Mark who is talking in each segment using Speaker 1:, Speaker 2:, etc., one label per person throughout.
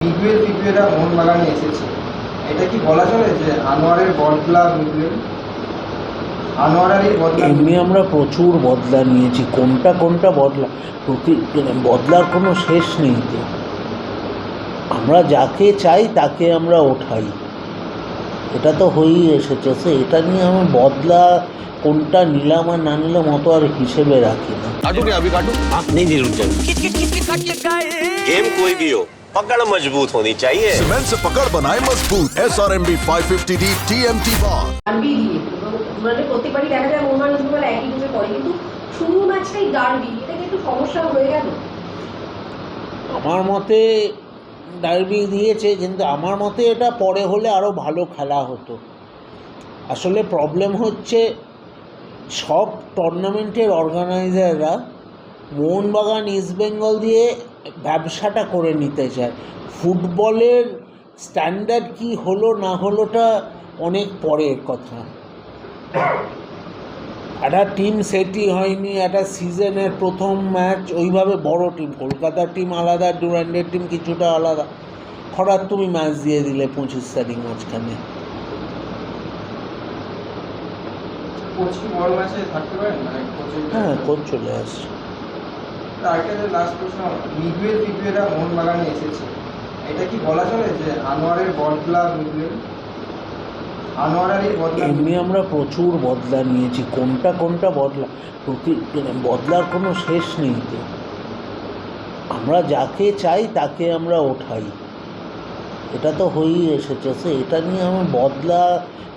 Speaker 1: বিপিএলরা মোহনবাগানে এসেছে, এটা কি বলা চলে যে আনোয়ারের বদলা বিপিএল? আনোয়ারেরই বদলা?
Speaker 2: এমনি আমরা প্রচুর বদলা নিয়েছি, কোনটা বদলা, বদলার কোনো শেষ নেই তো। আমরা যাকে চাই তাকে আমরা ওঠাই, এটা তো হয়েই এসেছে। এটা নিয়ে আমি বদলা কোনটা নিলাম আর না নিলাম অত আর হিসেবে রাখি না।
Speaker 3: नहीं नहीं रुक जाओ। गेम कोई भी हो, पकड़ मजबूत होनी चाहिए।
Speaker 4: सीमेंट से पकड़ बनाए मजबूत। SRMB 550D TMT bar।
Speaker 5: Derby দিয়ে মানে প্রত্যেকবারই দেখা যায় মোহনবাগান ইস্টবেঙ্গল একই কিছু করে, কিন্তু শুরু ম্যাচটাই ডার্বি, এটা কি একটু সমস্যা হয়ে গেল?
Speaker 2: আমার মতে ডার্বি দিয়েছে, কিন্তু আমার মতে এটা পরে হলে আরও ভালো খেলা হতো। আসলে প্রবলেম হচ্ছে সব টুর্নামেন্টের অর্গানাইজাররা মোহনবাগান ইস্টবেঙ্গল দিয়ে ব্যবসাটা করে নিতে চায়। ফুটবলের স্ট্যান্ডার্ড কি হলো না হলোটা অনেক পরের কথা। একটা টিম সেটই হয়নি, একটা সিজনের প্রথম ম্যাচ ওইভাবে বড় টিম, কলকাতার টিম আলাদা, ডুরান্ডের টিম কিছুটা আলাদা, হঠাৎ তুমি ম্যাচ দিয়ে দিলে 25 তারিখ মাঝখানে।
Speaker 1: কোচ কি বড় ম্যাচে থাকতে পারেন? মানে
Speaker 2: হ্যাঁ, কোচ চলে আসছে।
Speaker 1: আরেকটা যে লাস্ট প্রশ্ন, বিপিএলরা মোহনবাগানে এসেছে, এটা কি বলা চলে যে আনোয়ারের বদলা বিপিএল? আনোয়ারেরই বদলা?
Speaker 2: এমনি আমরা প্রচুর বদলা নিয়েছি, কোনটা বদলা, বদলার কোনো শেষ নেই তো। আমরা যাকে চাই তাকে আমরা ওঠাই, এটা তো হয়েই এসেছে। এটা নিয়ে আমি বদলা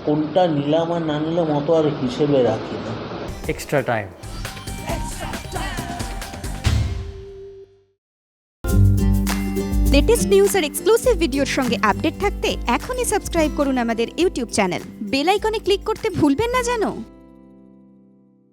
Speaker 2: কোনটা নিলাম আর না নিলাম অত আর হিসেবে রাখি না।
Speaker 6: extra time.
Speaker 7: লেটেস্ট নিউজ আর এক্সক্লুসিভ ভিডিওর সঙ্গে আপডেট থাকতে এখনই সাবস্ক্রাইব করুন আমাদের ইউটিউব চ্যানেল। বেল আইকনে ক্লিক করতে ভুলবেন না যেন।